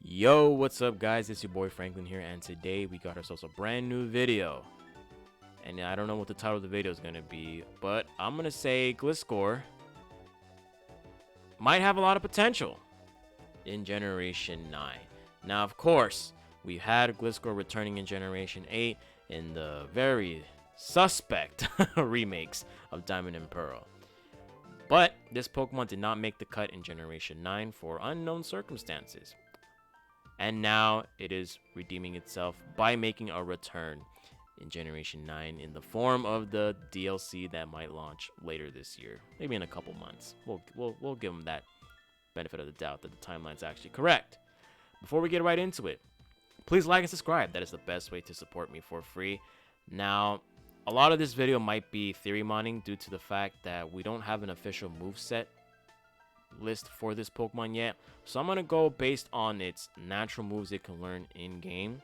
Yo, what's up guys, it's your boy Franklin here, and today we got ourselves a brand new video. And I don't know what the title of the video is going to be, but I'm going to say Gliscor might have a lot of potential in Generation 9. Now, of course, we had Gliscor returning in Generation 8 in the very suspect remakes of Diamond and Pearl. But this Pokemon did not make the cut in Generation 9 for unknown circumstances. And now it is redeeming itself by making a return in Generation 9 in the form of the DLC that might launch later this year, maybe in a couple months. We'll give them that benefit of the doubt that the timeline's actually correct. Before we get right into it, please like and subscribe. That is the best way to support me for free. Now, a lot of this video might be theory mining due to the fact that we don't have an official moveset list for this Pokemon yet, so I'm gonna go based on its natural moves it can learn in game,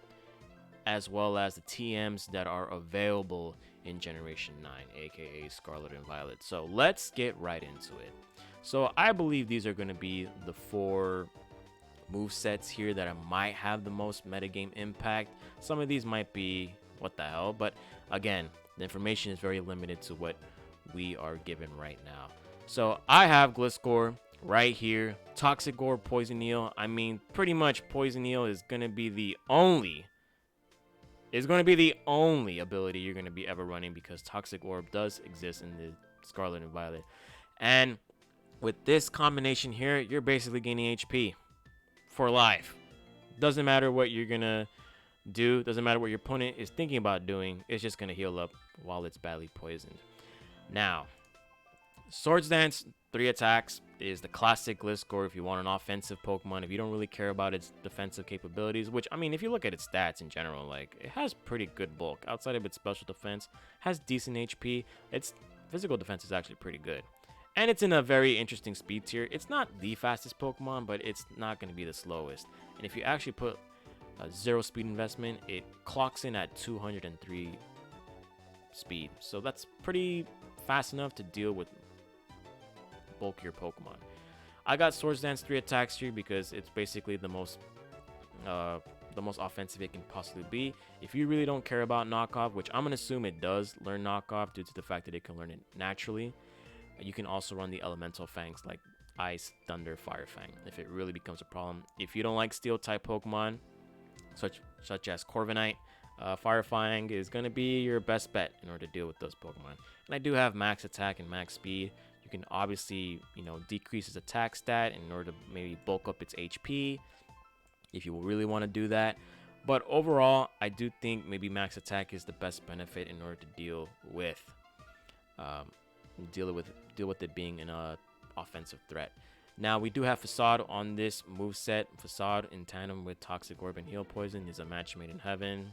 as well as the TMs that are available in Generation 9, aka Scarlet and Violet. So let's get right into it. So I believe these are going to be the 4 move sets here that might have the most metagame impact. Some of these might be what the hell, but again, the information is very limited to what we are given right now. So I have Gliscor right here. Toxic Orb, Poison Eel. I mean, pretty much Poison Eel is going to be the only ability you're going to be ever running, because Toxic Orb does exist in the Scarlet and Violet. And with this combination here, you're basically gaining HP for life. Doesn't matter what you're going to do. Doesn't matter what your opponent is thinking about doing. It's just going to heal up while it's badly poisoned. Now, Swords Dance, 3 attacks, is the classic Gliscor if you want an offensive Pokemon. If you don't really care about its defensive capabilities, which, I mean, if you look at its stats in general, like, it has pretty good bulk. Outside of its special defense, has decent HP. Its physical defense is actually pretty good. And it's in a very interesting speed tier. It's not the fastest Pokemon, but it's not going to be the slowest. And if you actually put a 0 speed investment, it clocks in at 203 speed. So that's pretty fast enough to deal with bulkier Pokemon. I got Swords Dance 3 attacks here because it's basically the most offensive it can possibly be. If you really don't care about knockoff, which I'm gonna assume it does learn knockoff due to the fact that it can learn it naturally, you can also run the elemental fangs like Ice, Thunder, Fire Fang if it really becomes a problem. If you don't like steel type Pokemon such as Corviknight, Fire Fang is going to be your best bet in order to deal with those Pokemon. And I do have max attack and max speed. You can obviously, decrease its attack stat in order to maybe bulk up its HP if you really want to do that. But overall, I do think maybe max attack is the best benefit in order to deal with it being an offensive threat. Now, we do have Facade on this moveset. Facade in tandem with Toxic Orb and Heal Poison is a match made in heaven.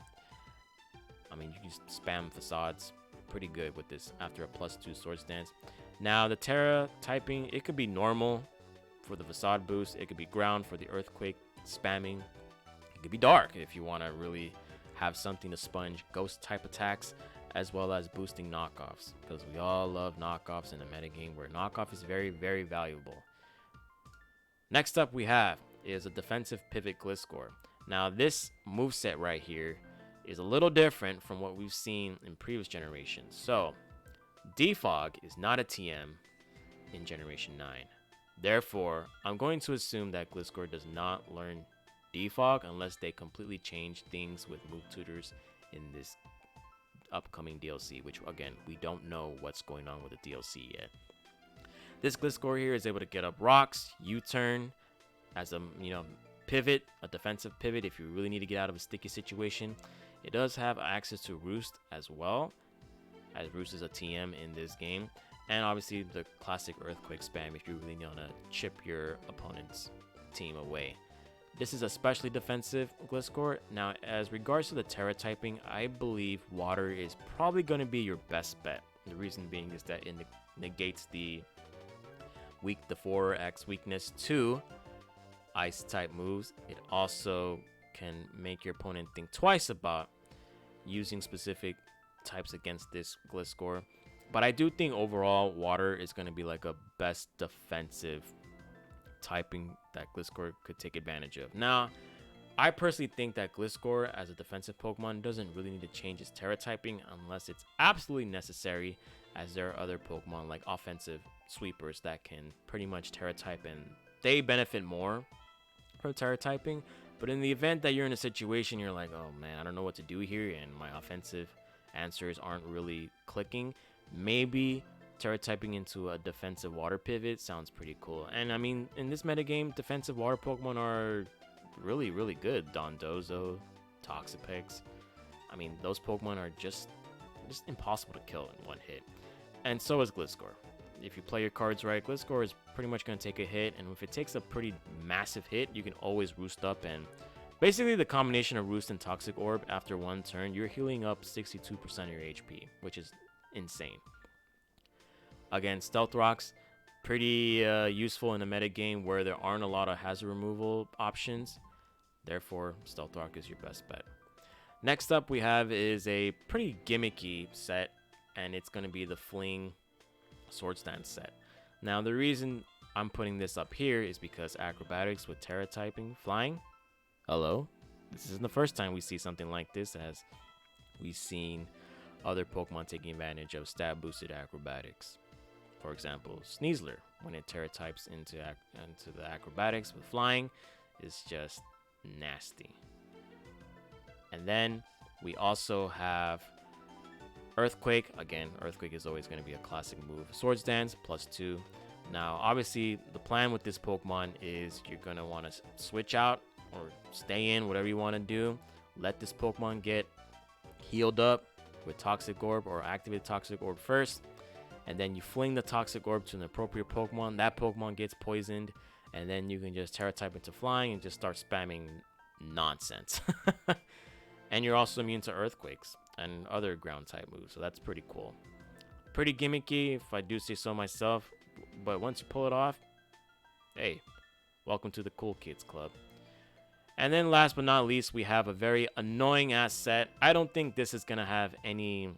I mean, you can just spam Facades pretty good with this after a +2 Swords Dance. Now, the Terra typing, it could be normal for the Facade boost. It could be ground for the Earthquake spamming. It could be dark if you want to really have something to sponge ghost type attacks, as well as boosting knockoffs, because we all love knockoffs in the metagame where knockoff is very, very valuable. Next up we have is a defensive pivot Gliscor. Now, this moveset right here is a little different from what we've seen in previous generations. So, Defog is not a TM in Generation 9. Therefore, I'm going to assume that Gliscor does not learn Defog unless they completely change things with move tutors in this upcoming DLC, which, again, we don't know what's going on with the DLC yet. This Gliscor here is able to get up rocks, U-turn as a pivot, a defensive pivot if you really need to get out of a sticky situation. It does have access to Roost as well, as Roost is a TM in this game, and obviously the classic Earthquake spam if you really want to chip your opponent's team away. This is especially defensive Gliscor. Now, as regards to the Terra typing, I believe Water is probably going to be your best bet. The reason being is that it negates the 4x weakness to Ice type moves. It also can make your opponent think twice about using specific types against this Gliscor. But I do think overall Water is going to be like a best defensive typing that Gliscor could take advantage of. Now, I personally think that Gliscor as a defensive Pokemon doesn't really need to change its Terra typing unless it's absolutely necessary, as there are other Pokemon like offensive sweepers that can pretty much Terra type and they benefit more from Terra typing. But in the event that you're in a situation you're like, oh man, I don't know what to do here and my offensive answers aren't really clicking, maybe Terra typing into a defensive water pivot sounds pretty cool. And I mean, in this metagame, defensive water Pokemon are really, really good. Dondozo, Toxapex. I mean, those Pokemon are just impossible to kill in one hit. And so is Gliscor. If you play your cards right, Gliscor is pretty much going to take a hit, and if it takes a pretty massive hit, you can always Roost up, and basically the combination of Roost and Toxic Orb after one turn, you're healing up 62% of your HP, which is insane. Again, Stealth Rocks, pretty useful in a meta game where there aren't a lot of hazard removal options. Therefore, Stealth Rock is your best bet. Next up we have is a pretty gimmicky set, and it's going to be the Fling Swords Dance set. Now, the reason I'm putting this up here is because acrobatics with Terra typing, flying. Hello? This isn't the first time we see something like this, as we've seen other Pokemon taking advantage of stat boosted acrobatics. For example, Sneasler, when it Terra types into the acrobatics with flying, is just nasty. And then we also have Earthquake. Again, Earthquake is always going to be a classic move. Swords Dance, +2. Now, obviously, the plan with this Pokemon is you're going to want to switch out or stay in, whatever you want to do. Let this Pokemon get healed up with Toxic Orb, or activate Toxic Orb first. And then you fling the Toxic Orb to an appropriate Pokemon. That Pokemon gets poisoned. And then you can just Terra type into flying and just start spamming nonsense. And you're also immune to Earthquakes and other ground type moves. So that's pretty cool. Pretty gimmicky, if I do say so myself. But once you pull it off, hey, welcome to the cool kids club. And then last but not least, we have a very annoying ass set. I don't think this is going to have any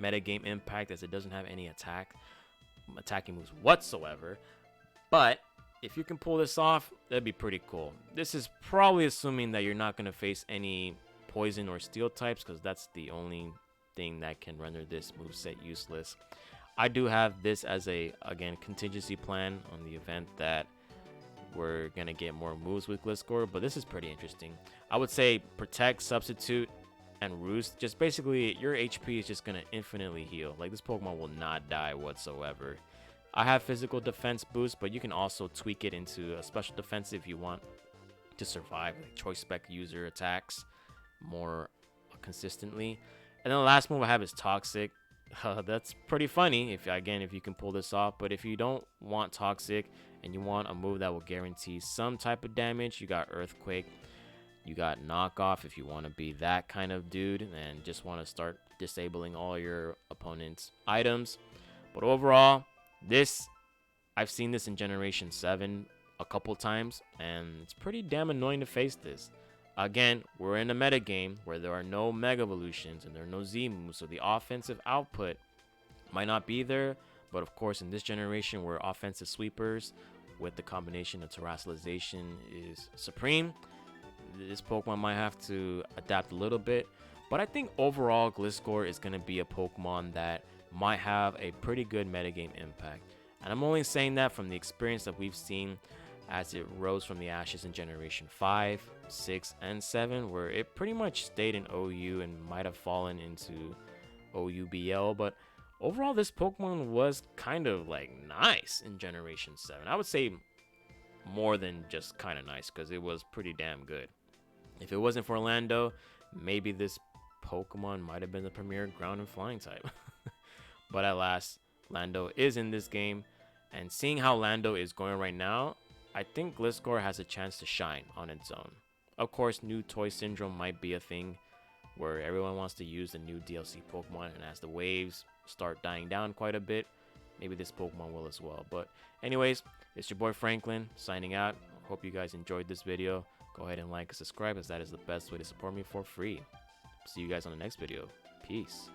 metagame impact, as it doesn't have any attacking moves whatsoever. But if you can pull this off, that'd be pretty cool. This is probably assuming that you're not going to face any poison or steel types, because that's the only thing that can render this moveset useless. I do have this as a, again, contingency plan on the event that we're going to get more moves with Gliscor, but this is pretty interesting. I would say Protect, Substitute, and Roost. Just basically, your HP is just going to infinitely heal. Like, this Pokemon will not die whatsoever. I have physical defense boost, but you can also tweak it into a special defense if you want to survive, like choice spec user attacks more consistently. And then the last move I have is Toxic. That's pretty funny if you can pull this off. But if you don't want Toxic and you want a move that will guarantee some type of damage, you got Earthquake. You got Knockoff if you want to be that kind of dude and just want to start disabling all your opponent's items. But overall, I've seen this in Generation 7 a couple times, and it's pretty damn annoying to face this. Again, we're in a meta game where there are no Mega Evolutions and there are no Z moves, so the offensive output might not be there. But of course, in this generation where offensive sweepers with the combination of terrestrialization is supreme, this Pokemon might have to adapt a little bit. But I think overall, Gliscor is going to be a Pokemon that might have a pretty good metagame impact. And I'm only saying that from the experience that we've seen as it rose from the ashes in Generation 5, 6, and 7, where it pretty much stayed in OU and might have fallen into OUBL. But overall, this Pokemon was kind of like nice in Generation 7. I would say more than just kind of nice, because it was pretty damn good. If it wasn't for Lando, maybe this Pokemon might have been the premier ground and flying type. But at last, Lando is in this game, and seeing how Lando is going right now, I think Gliscor has a chance to shine on its own. Of course, new toy syndrome might be a thing where everyone wants to use the new DLC Pokemon, and as the waves start dying down quite a bit, maybe this Pokemon will as well. But anyways, it's your boy Franklin signing out. Hope you guys enjoyed this video. Go ahead and like and subscribe, as that is the best way to support me for free. See you guys on the next video. Peace.